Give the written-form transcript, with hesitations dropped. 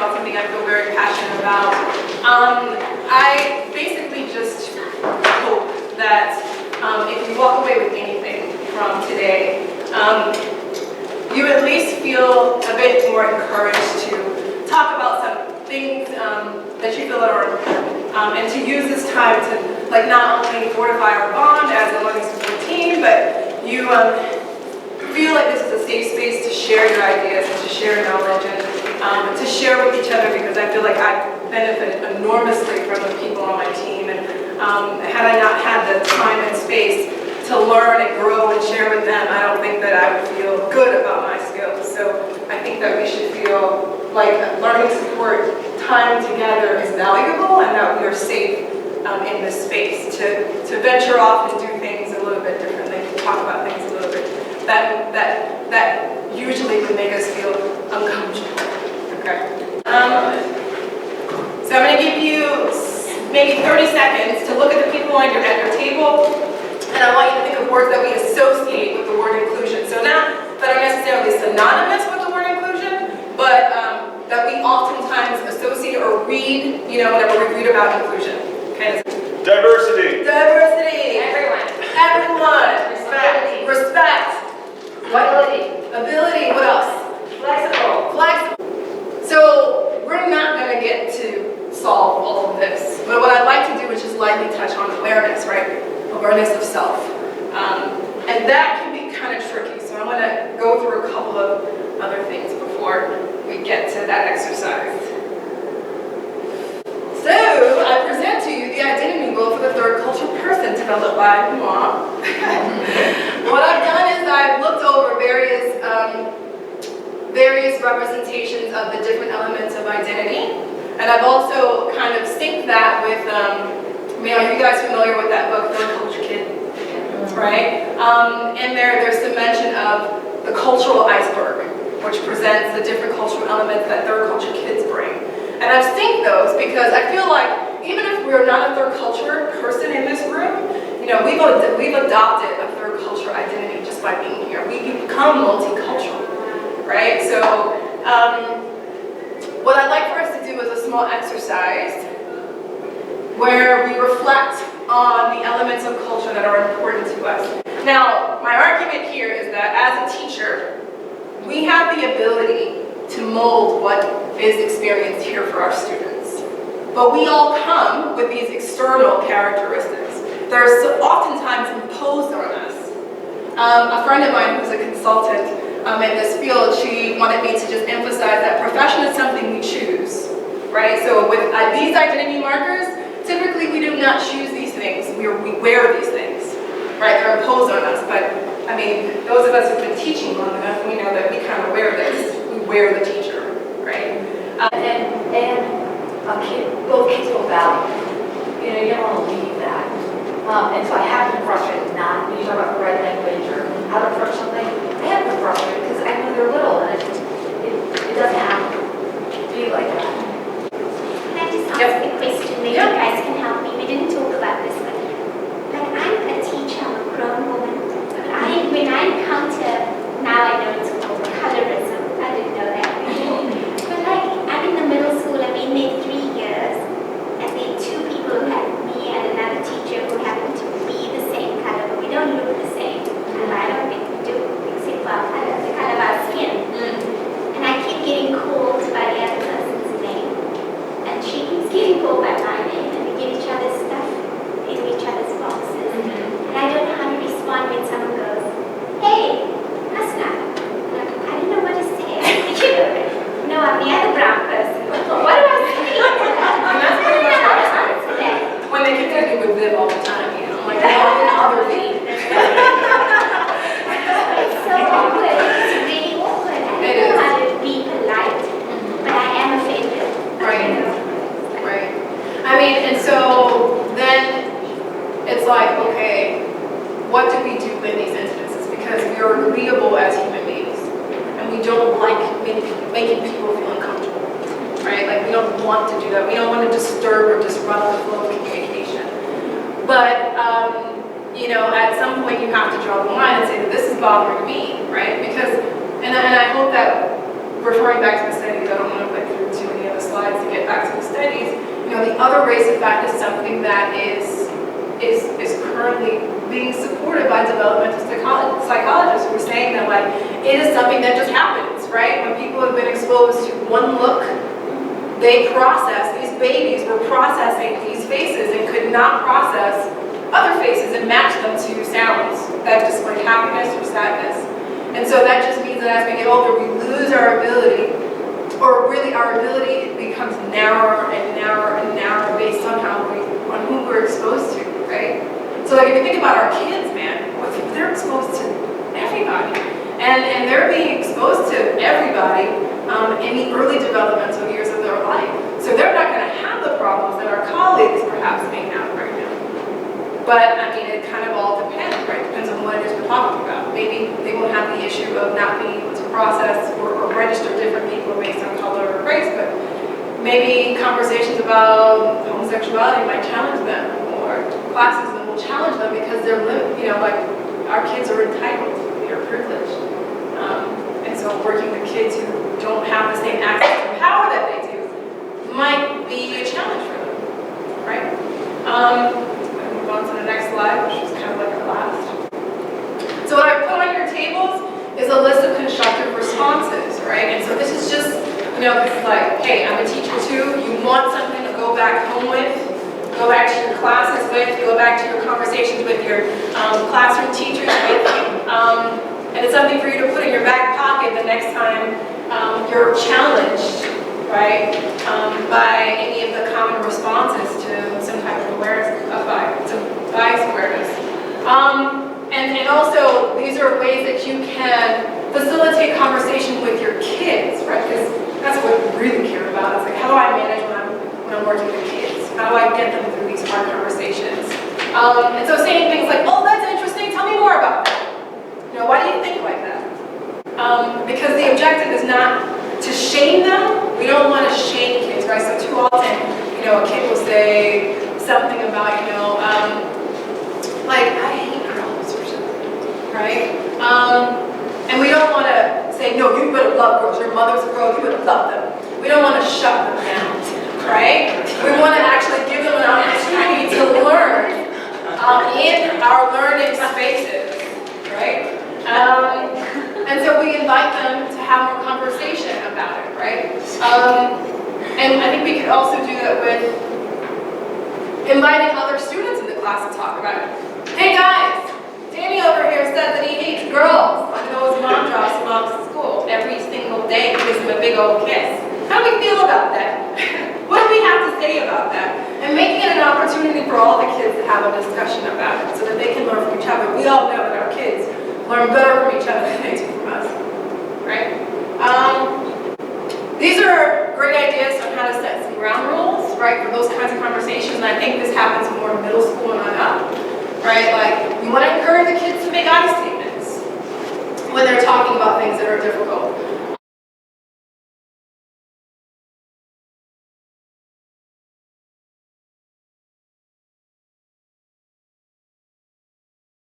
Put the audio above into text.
about something I feel very passionate about. I basically just hope that if you walk away with anything from today, you at least feel a bit more encouraged to talk about some things that you feel are important, and to use this time to not only fortify our bond as a learning support team, but you feel like this is a safe space to share your ideas and to share knowledge and to share with each other, because I feel like I've benefited enormously from the people on my team, and had I not had the time and space to learn and grow and share with them, I don't think that I would feel good about my skills. So I think that we should feel like learning support time together is valuable, and that we are safe in this space to venture off and do things a little bit differently, to talk about things a little bit that usually would make us feel uncomfortable. Okay. So I'm going to give you maybe 30 seconds to look at the people at your table, and I want you to think of words that we associate with the word inclusion. So not that are necessarily synonymous with the word inclusion, but that we oftentimes associate or read, whenever we read about inclusion. Okay. Diversity. Diversity. Everyone. Everyone. Respect. Respect. Ability. Ability. What else? Flexible. Flexible. So we're not going to get to solve all of this, but what I'd like to do is just lightly touch on awareness, right? Awareness of self. And that can be kind of tricky, so I'm going to go through a couple of other things before we get to that exercise. So, I present to you the identity wheel for the third culture person developed by moi. What I've done is I've looked over various representations of the different elements of identity, and I've also kind of synced that with, are you guys familiar with that book, Third Culture Kid? Right? And there's some mention of the cultural iceberg, which presents the different cultural elements that third culture kids bring. And I've synced those because I feel like even if we're not a third culture person in this room, we've adopted a third culture identity just by being here. We become multicultural, right? So what I'd like for us to do is a small exercise where we reflect on the elements of culture that are important to us. Now, my argument here is that as a teacher, we have the ability to mold what is experienced here for our students. But we all come with these external characteristics that are oftentimes imposed on us. A friend of mine who's a consultant in this field, she wanted me to just emphasize that profession is something we choose, right? So with these identity markers, typically we do not choose these things, we wear these things, right? They're imposed on us, but I mean, those of us who've been teaching long enough, we know that we kind of wear this. We wear the teacher, right? Both kids will value. You don't want to leave that. And so I have been frustrated not, when you talk about red language or how to approach something, I have been frustrated because I know they're little and it doesn't have to be like that. Can I just ask a question? Maybe you guys can help me. We didn't talk about this, but I'm a teacher, I'm a grown woman. But when I encounter, now I know it's called colorism. I didn't know that before. But I'm in the middle school, I've been there 3 years, and there are 2 people, like me and another teacher, who happen to be the same color, but we don't look the same. And I don't think we do, except for the color of our skin. And I keep getting called by the other person's name, and she keeps getting called by my name, and we give each other stuff in each other's boxes. And I don't know how to respond when someone goes, "Hey, Hasna." I don't know what to say. No, I'm the other brown person. What do I say? And that's pretty much what I say. When they continue with them all the time, like, other me. It's so awkward. It's really awkward. I don't know how to be polite, but I am offended. Right. Right. I mean, and so then it's like, okay, what do we do in these instances? Because we are agreeable as human beings, and we don't like making people feel uncomfortable, right? Like, we don't want to do that. We don't want to disturb or disrupt the flow of communication. But, at some point you have to draw the line and say that this is bothering me, right? Because, and I hope that, referring back to the studies, I don't want to put through too many of the the other race, in fact, is something that is currently being supported by developmental psychologists who are saying that, like, it is something that just happens, right? When people have been exposed to one look, they process, these babies were processing these faces and could not process other faces and match them to sounds that display happiness or sadness. And so that just means that as we get older, we lose our ability, or really our ability becomes narrower and narrower and narrower based on on who we're exposed to, right? So like if you think about our kids, man, they're exposed to everybody. And they're being exposed to everybody in the early developmental years of their life. So they're not going to have the problems that our colleagues perhaps may have right now. But I mean, it kind of all depends, right? Depends on what it is we're talking about. Maybe they won't have the issue of not being able to process or register different people based on color or race, but maybe conversations about homosexuality might challenge them, or classes that will challenge them because they're, like our kids are entitled, they are privileged. And so working with kids who don't have the same access to power that they do might be a challenge for them, right? Move on to the next slide, which is kind of like our last. So what I put on your tables is a list of constructive responses, right? And so this is just, this is like, hey, I'm a teacher too. You want something to go back home with, go back to your classes with, go back to your conversations with your classroom teachers with, and it's something for you to put in your back pocket the next time you're challenged, right, by any of the common responses to some type of awareness, bias awareness. And also, these are ways that you can facilitate conversation with your kids, right? Because that's what we really care about. It's like, how do I manage when I'm working with kids? How do I get them through these hard conversations? And so saying things like, oh, that's interesting, tell me more about that. Why do you think like that? Because the objective is not to shame them. We don't want to shame kids, right? So too often, a kid will say something about, like, I hate girls or something, right? And we don't want to say, no, you better love girls. Your mother's a girl, you better love them. We don't want to shut them down, right? We want to actually give them an opportunity to learn in our learning spaces, right? And so we invite them to have more conversation about it, right? And I think we could also do that with inviting other students in the class to talk about it. Hey guys, Danny over here said that he hates girls. I know his mom drops him off to school every single day and gives him a big old kiss. How do we feel about that? What do we have to say about that? And making it an opportunity for all the kids to have a discussion about it so that they can learn from each other. We all know that our kids learn better from each other than they do from us, right? These are great ideas on how to set some ground rules, right, for those kinds of conversations, and I think this happens more in middle school and on up, right? Like, you want to encourage the kids to make I statements when they're talking about things that are difficult.